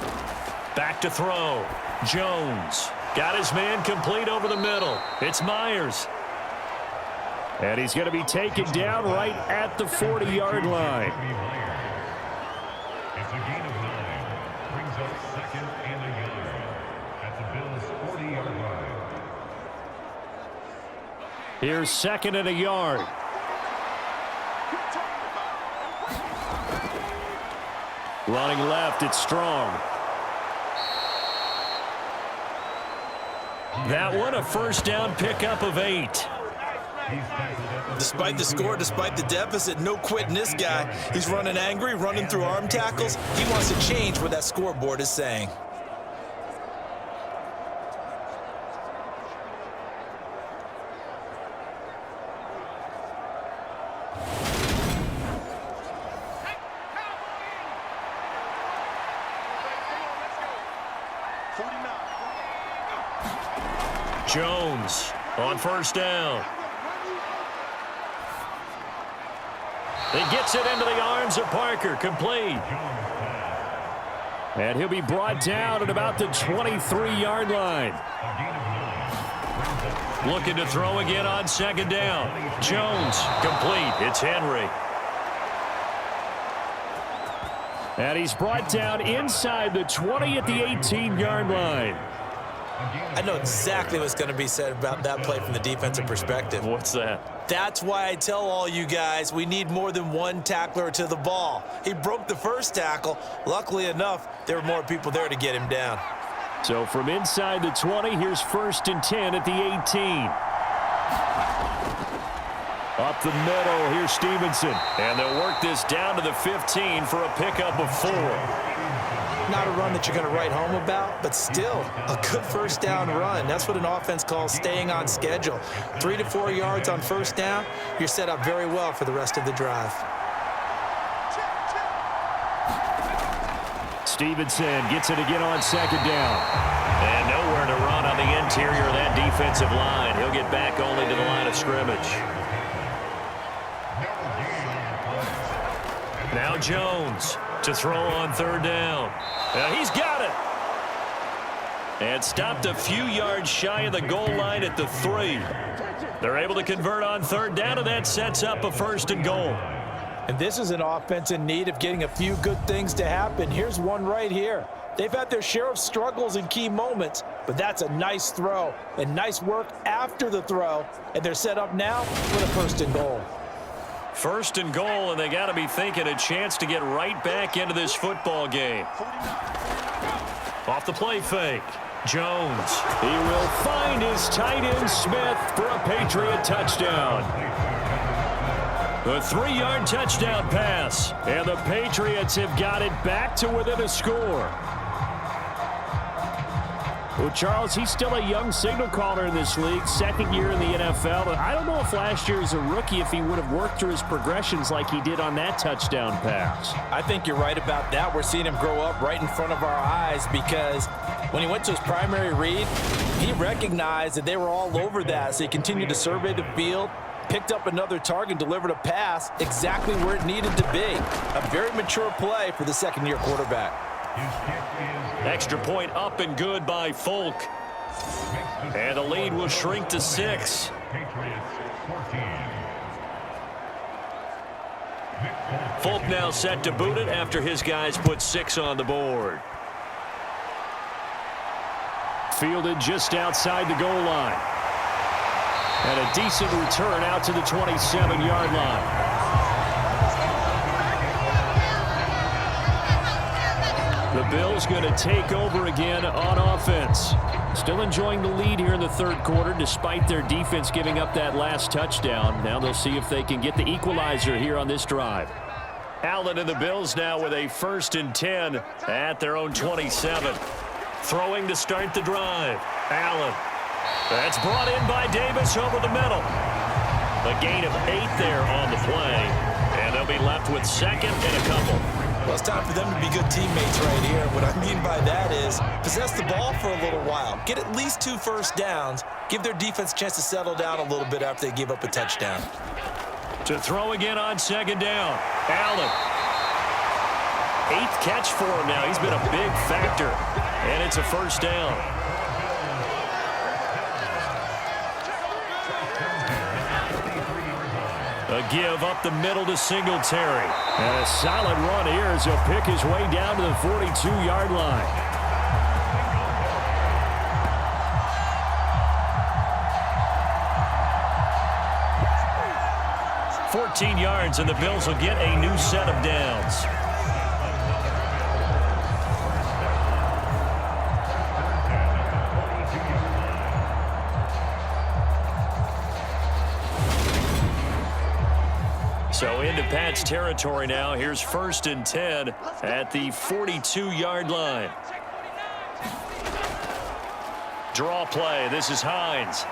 Back to throw. Jones got his man complete over the middle. It's Myers. And he's going to be taken down right at the 40-yard line. It's a gain of 9. Brings up 2nd and a yard at the Bills' 40-yard line. Here's 2nd and a yard. Running left, it's Strong. That one, a first down pickup of 8. Despite the score, despite the deficit, no quitting this guy. He's running angry, running through arm tackles. He wants to change what that scoreboard is saying. Jones on first down. He gets it into the arms of Parker, complete. And he'll be brought down at about the 23-yard line. Looking to throw again on 2nd down. Jones, complete. It's Henry. And he's brought down inside the 20 at the 18-yard line. I know exactly what's going to be said about that play from the defensive perspective. What's that? That's why I tell all you guys we need more than one tackler to the ball. He broke the first tackle. Luckily enough, there were more people there to get him down. So from inside the 20, here's 1st and 10 at the 18. Up the middle, here's Stevenson. And they'll work this down to the 15 for a pickup of 4. Not a run that you're going to write home about, but still a good first down run. That's what an offense calls staying on schedule. 3 to 4 yards on first down, you're set up very well for the rest of the drive. Stevenson gets it again on 2nd down. And nowhere to run on the interior of that defensive line. He'll get back only to the line of scrimmage. Now Jones to throw on 3rd down. He's got it. And stopped a few yards shy of the goal line at the 3. They're able to convert on 3rd down, and that sets up a 1st and goal. And this is an offense in need of getting a few good things to happen. Here's one right here. They've had their share of struggles in key moments, but that's a nice throw and nice work after the throw. And they're set up now with a 1st and goal. 1st and goal, and they got to be thinking a chance to get right back into this football game. Off the play fake. Jones. He will find his tight end Smith for a Patriot touchdown. A 3-yard touchdown pass, and the Patriots have got it back to within a score. Well, Charles, he's still a young signal caller in this league, 2nd year in the NFL. But I don't know if last year as a rookie, if he would have worked through his progressions like he did on that touchdown pass. I think you're right about that. We're seeing him grow up right in front of our eyes because when he went to his primary read, he recognized that they were all over that. So he continued to survey the field, picked up another target, delivered a pass exactly where it needed to be. A very mature play for the 2nd-year quarterback. Extra point up and good by Folk. And the lead will shrink to 6. Folk now set to boot it after his guys put 6 on the board. Fielded just outside the goal line. And a decent return out to the 27-yard line. The Bills going to take over again on offense. Still enjoying the lead here in the 3rd quarter despite their defense giving up that last touchdown. Now they'll see if they can get the equalizer here on this drive. Allen and the Bills now with a 1st and 10 at their own 27. Throwing to start the drive. Allen. That's brought in by Davis over the middle. A gain of 8 there on the play. And they'll be left with 2nd and a couple. Well, it's time for them to be good teammates right here. What I mean by that is possess the ball for a little while. Get at least 2 first downs. Give their defense a chance to settle down a little bit after they give up a touchdown. To throw again on 2nd down. Allen. 8th catch for him now. He's been a big factor. And it's a 1st down. A give up the middle to Singletary. And a solid run here as he'll pick his way down to the 42-yard line. $14 yards, and the Bills will get a new set of downs. So into Pat's territory now. Here's 1st and 10 at the 42-yard line. Draw play. This is Hines.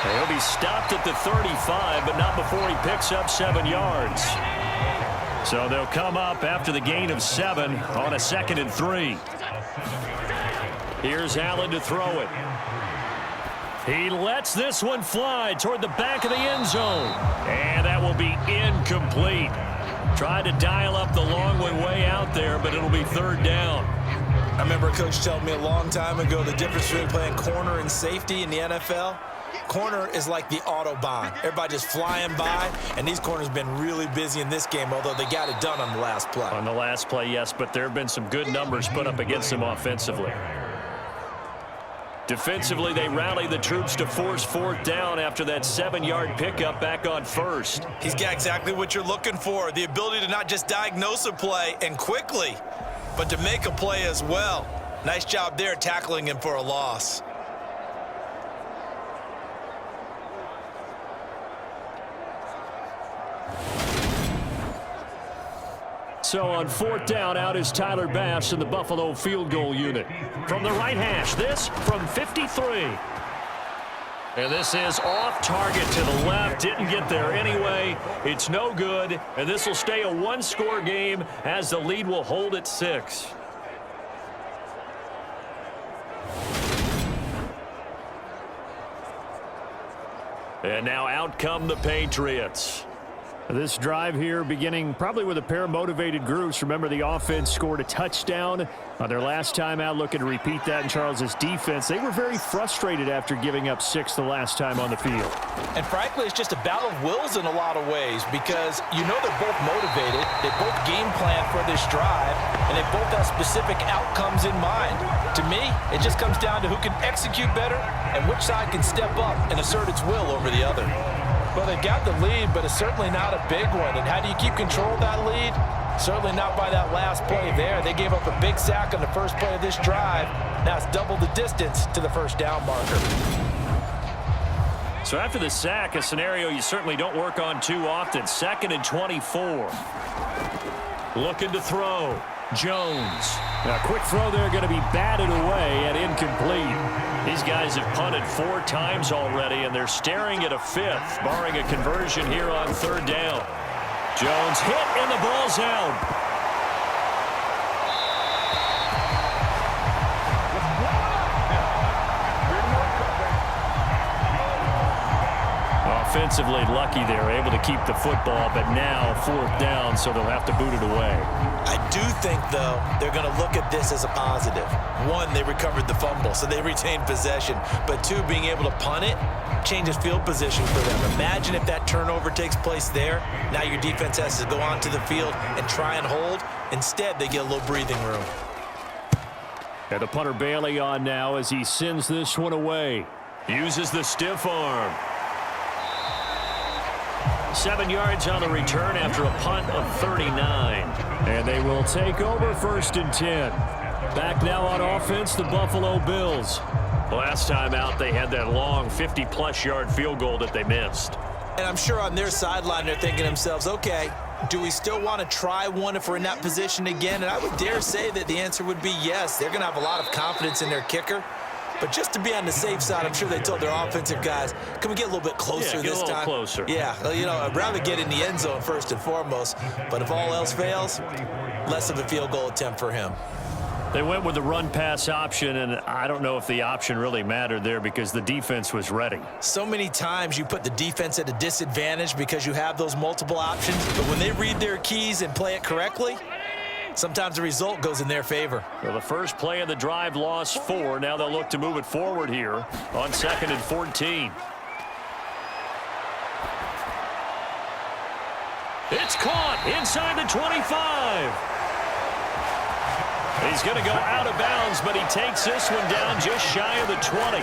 He'll be stopped at the 35, but not before he picks up 7 yards. So they'll come up after the gain of 7 on a 2nd and 3. Here's Allen to throw it. He lets this one fly toward the back of the end zone. And that will be incomplete. Tried to dial up the long one way out there, but it'll be 3rd down. I remember a coach telling me a long time ago the difference between playing corner and safety in the NFL. Corner is like the Autobahn. Everybody just flying by, and these corners have been really busy in this game, although they got it done on the last play. On the last play, yes, but there have been some good numbers put up against them offensively. Defensively, they rally the troops to force 4th down after that 7-yard pickup back on 1st. He's got exactly what you're looking for, the ability to not just diagnose a play and quickly, but to make a play as well. Nice job there tackling him for a loss. So on 4th down, out is Tyler Bass in the Buffalo field goal unit. From the right hash, this from 53. And this is off target to the left. Didn't get there anyway. It's no good. And this will stay a one-score game as the lead will hold at 6. And now out come the Patriots. This drive here beginning probably with a pair of motivated groups. Remember, the offense scored a touchdown on their last time out, looking to repeat that in Charles's defense. They were very frustrated after giving up 6 the last time on the field. And frankly, it's just a battle of wills in a lot of ways because you know they're both motivated. They both game plan for this drive, and they both have specific outcomes in mind. To me, it just comes down to who can execute better and which side can step up and assert its will over the other. Well, they got the lead, but it's certainly not a big one. And how do you keep control of that lead? Certainly not by that last play there. They gave up a big sack on the first play of this drive. Now it's double the distance to the first down marker. So after the sack, a scenario you certainly don't work on too often. 2nd and 24. Looking to throw. Jones. Now, quick throw there, going to be batted away and incomplete. These guys have punted 4 times already, and they're staring at a 5th, barring a conversion here on 3rd down. Jones hit, and the ball's out. Offensively lucky they're able to keep the football, but now 4th down, so they'll have to boot it away. I do think, though, they're going to look at this as a positive. 1, they recovered the fumble, so they retained possession. But 2, being able to punt it changes field position for them. Imagine if that turnover takes place there. Now your defense has to go onto the field and try and hold. Instead, they get a little breathing room. And the punter Bailey on now as he sends this one away. Uses the stiff arm. 7 yards on the return after a punt of 39. And they will take over 1st and 10. Back now on offense, the Buffalo Bills. Last time out, they had that long 50-plus yard field goal that they missed. And I'm sure on their sideline, they're thinking to themselves, okay, do we still want to try one if we're in that position again? And I would dare say that the answer would be yes. They're going to have a lot of confidence in their kicker. But just to be on the safe side, I'm sure they told their offensive guys, can we get a little bit closer this time? Yeah, get a little closer. Yeah, you know, I'd rather get in the end zone first and foremost. But if all else fails, less of a field goal attempt for him. They went with the run-pass option, and I don't know if the option really mattered there because the defense was ready. So many times you put the defense at a disadvantage because you have those multiple options. But when they read their keys and play it correctly, sometimes the result goes in their favor. Well, the first play of the drive lost 4. Now they'll look to move it forward here on 2nd and 14. It's caught inside the 25. He's going to go out of bounds, but he takes this one down just shy of the 20.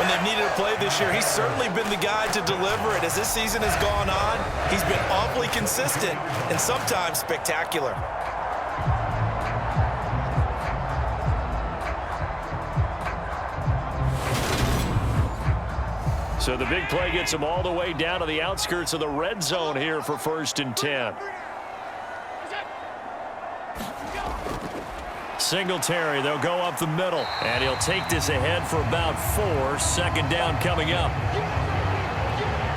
When they've needed a play this year, he's certainly been the guy to deliver it. As this season has gone on, he's been awfully consistent and sometimes spectacular. So the big play gets him all the way down to the outskirts of the red zone here for 1st and 10. Singletary, they'll go up the middle, and he'll take this ahead for about 4. 2nd down coming up.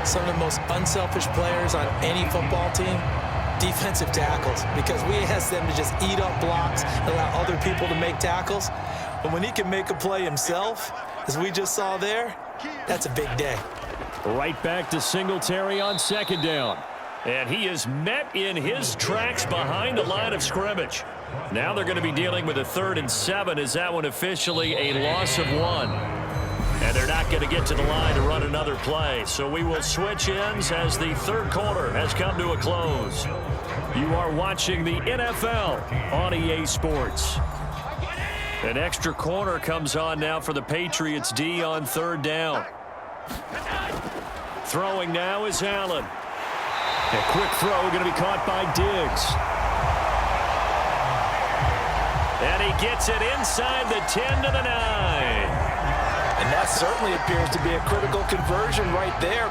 Some of the most unselfish players on any football team, defensive tackles, because we ask them to just eat up blocks and allow other people to make tackles. But when he can make a play himself, as we just saw there, that's a big day. Right back to Singletary on 2nd down. And he is met in his tracks behind the line of scrimmage. Now they're going to be dealing with a 3rd and 7. Is that one officially a loss of 1? And they're not going to get to the line to run another play. So we will switch ends as the 3rd quarter has come to a close. You are watching the NFL on EA Sports. An extra corner comes on now for the Patriots D on 3rd down. Throwing now is Allen. A quick throw going to be caught by Diggs. And he gets it inside the 10 to the 9. And that certainly appears to be a critical conversion right there.